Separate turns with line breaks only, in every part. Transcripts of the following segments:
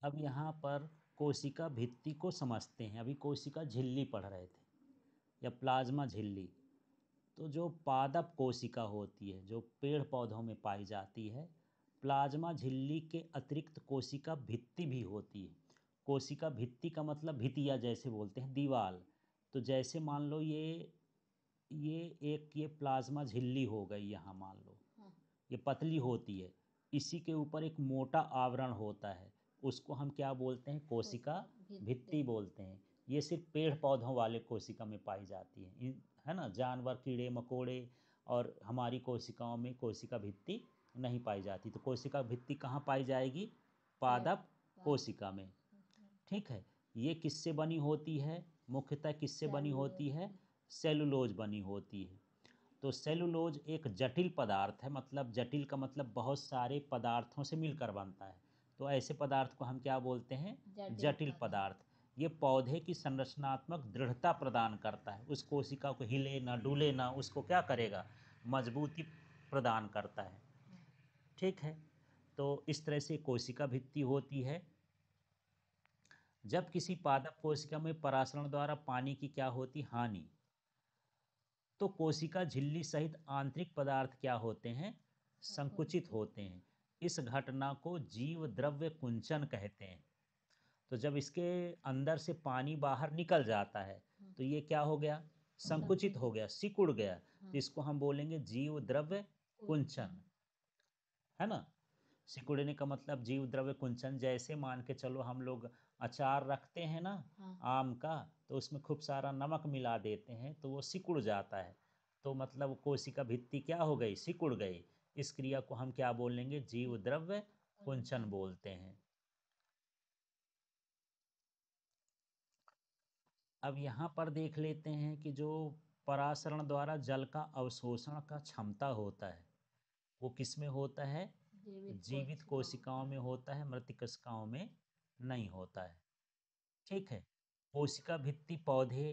अब यहाँ पर कोशिका भित्ति को समझते हैं। अभी कोशिका झिल्ली पढ़ रहे थे या प्लाज्मा झिल्ली। तो जो पादप कोशिका होती है जो पेड़ पौधों में पाई जाती है, प्लाज्मा झिल्ली के अतिरिक्त कोशिका भित्ति भी होती है। कोशिका भित्ति का मतलब भितिया जैसे बोलते हैं दीवाल। तो जैसे मान लो ये प्लाज्मा झिल्ली हो गई, यहाँ मान लो ये पतली होती है, इसी के ऊपर एक मोटा आवरण होता है, उसको हम क्या बोलते हैं? कोशिका भित्ति बोलते हैं। ये सिर्फ पेड़ पौधों वाले कोशिका में पाई जाती है, है ना। जानवर, कीड़े मकोड़े और हमारी कोशिकाओं में कोशिका भित्ति नहीं पाई जाती। तो कोशिका भित्ति कहाँ पाई जाएगी? पादप कोशिका में। ठीक है। ये किससे बनी होती है? मुख्यतः किससे बनी होती है? सेलुलोज बनी होती है। तो सेलुलोज एक जटिल पदार्थ है, मतलब जटिल का मतलब बहुत सारे पदार्थों से मिलकर बनता है। तो ऐसे पदार्थ को हम क्या बोलते हैं? जटिल पदार्थ। ये पौधे की संरचनात्मक दृढ़ता प्रदान करता है, उस कोशिका को हिले ना डूले ना, उसको क्या करेगा? मजबूती प्रदान करता है। ठीक है। तो इस तरह से कोशिका भित्ति होती है। जब किसी पादप कोशिका में परासरण द्वारा पानी की क्या होती? हानि, तो कोशिका झिल्ली सहित आंतरिक पदार्थ क्या होते हैं? संकुचित होते हैं। इस घटना को जीव द्रव्य कुंचन कहते हैं। तो जब इसके अंदर से पानी बाहर निकल जाता है तो ये क्या हो गया? संकुचित हो गया, सिकुड़ गया। तो इसको हम बोलेंगे जीव द्रव्य कुंचन, है ना। सिकुड़ने का मतलब जीव द्रव्य कुंचन। जैसे मान के चलो हम लोग अचार रखते हैं ना, आम का, तो उसमें खूब सारा नमक मिला देते हैं तो वो सिकुड़ जाता है। तो मतलब कोशिका भित्ति क्या हो गई? सिकुड़ गई। इस क्रिया को हम क्या बोलेंगे? जीव द्रव्य कुंचन बोलते हैं। अब यहाँ पर देख लेते हैं कि जो परासरण द्वारा जल का अवशोषण का क्षमता होता है वो किस में होता है? जीवित कोशिकाओं में होता है, मृत कोशिकाओं में नहीं होता है। ठीक है। कोशिका भित्ति पौधे,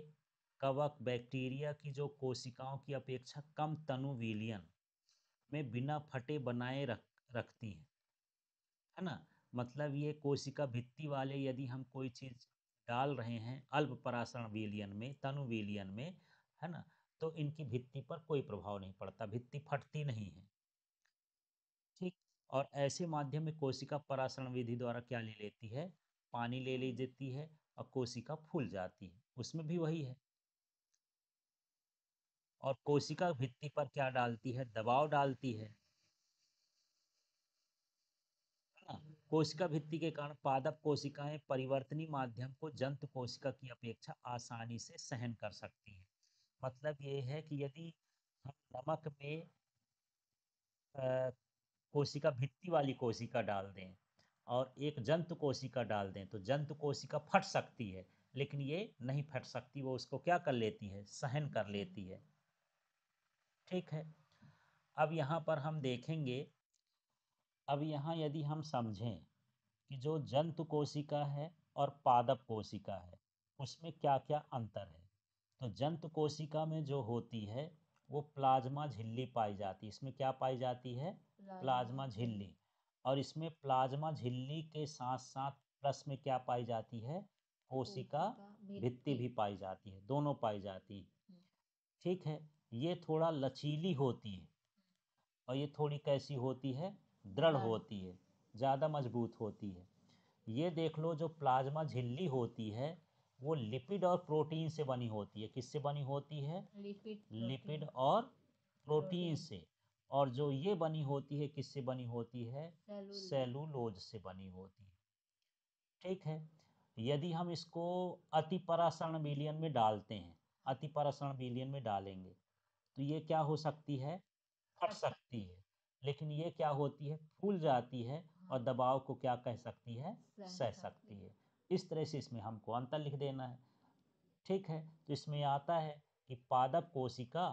कवक, बैक्टीरिया की जो कोशिकाओं की अपेक्षा कम तनु विलयन में बिना फटे बनाए रखती हैं, है ना। मतलब ये कोशिका भित्ति वाले यदि हम कोई चीज डाल रहे हैं अल्प परासरण विलयन में, तनु विलयन में, है ना, तो इनकी भित्ति पर कोई प्रभाव नहीं पड़ता, भित्ति फटती नहीं है। ठीक। और ऐसे माध्यम में कोशिका परासरण विधि द्वारा क्या ले लेती है? पानी ले ली जाती है और कोशिका फूल जाती है, उसमें भी वही है। और कोशिका भित्ति पर क्या डालती है? दबाव डालती है ना। कोशिका भित्ति के कारण पादप कोशिकाएं परिवर्तनीय माध्यम को जंतु कोशिका की अपेक्षा आसानी से सहन कर सकती हैं। मतलब ये है कि यदि हम नमक में अ, कोशिका भित्ति वाली कोशिका डाल दें और एक जंतु कोशिका डाल दें तो जंतु कोशिका फट सकती है, लेकिन ये नहीं फट सकती, वो उसको क्या कर लेती है? सहन कर लेती है। ठीक है। अब यहाँ पर हम देखेंगे, अब यहाँ यदि हम समझें कि जो जंतु कोशिका है और पादप कोशिका है उसमें क्या क्या अंतर है। तो जंतु कोशिका में जो होती है वो प्लाज्मा झिल्ली पाई जाती है। इसमें क्या पाई जाती है? प्लाज्मा झिल्ली। और इसमें प्लाज्मा झिल्ली के साथ साथ प्लस में क्या पाई जाती है? कोशिका भित्ति भी पाई जाती है, दोनों पाई जाती है। ठीक है। ये थोड़ा लचीली होती है और ये थोड़ी कैसी होती है? दृढ़ होती है, ज़्यादा मजबूत होती है। ये देख लो, जो प्लाज्मा झिल्ली होती है वो लिपिड और प्रोटीन से बनी होती है। किससे बनी होती है? लिपिड और प्रोटीन से। और जो ये बनी होती है किससे बनी होती है? सेलुलोज से बनी होती है। ठीक है। यदि हम इसको अति परासरण विलयन में डालते हैं, अति परासरण विलयन में डालेंगे तो ये क्या हो सकती है? फट सकती है। लेकिन ये क्या होती है? फूल जाती है और दबाव को क्या कह सकती है? सह सकती है। इस तरह से इसमें हमको अंतर लिख देना है। ठीक है। तो इसमें आता है कि पादप कोशिका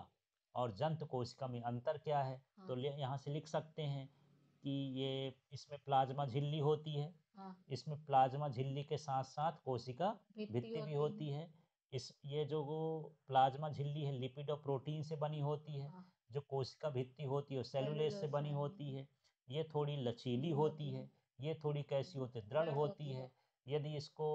और जंतु कोशिका में अंतर क्या है। तो यहाँ से लिख सकते हैं कि ये इसमें प्लाज्मा झिल्ली होती है, इसमें प्लाज्मा झिल्ली के साथ साथ कोशिका भित्ति भी होती है। इस ये जो वो प्लाज्मा झिल्ली है लिपिड और प्रोटीन से बनी होती है। जो कोशिका भित्ति होती है सेलुलोज से बनी होती है। ये थोड़ी लचीली होती है, ये थोड़ी कैसी होती है, दृढ़
दृढ़
होती
होती है।
है। यदि इसको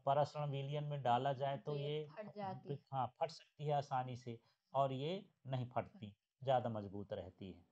परासरण विलयन में डाला जाए
तो
तो
ये
ये
फट जाती है।
हाँ फट सकती है आसानी से, और ये नहीं फटती, ज़्यादा मजबूत रहती है।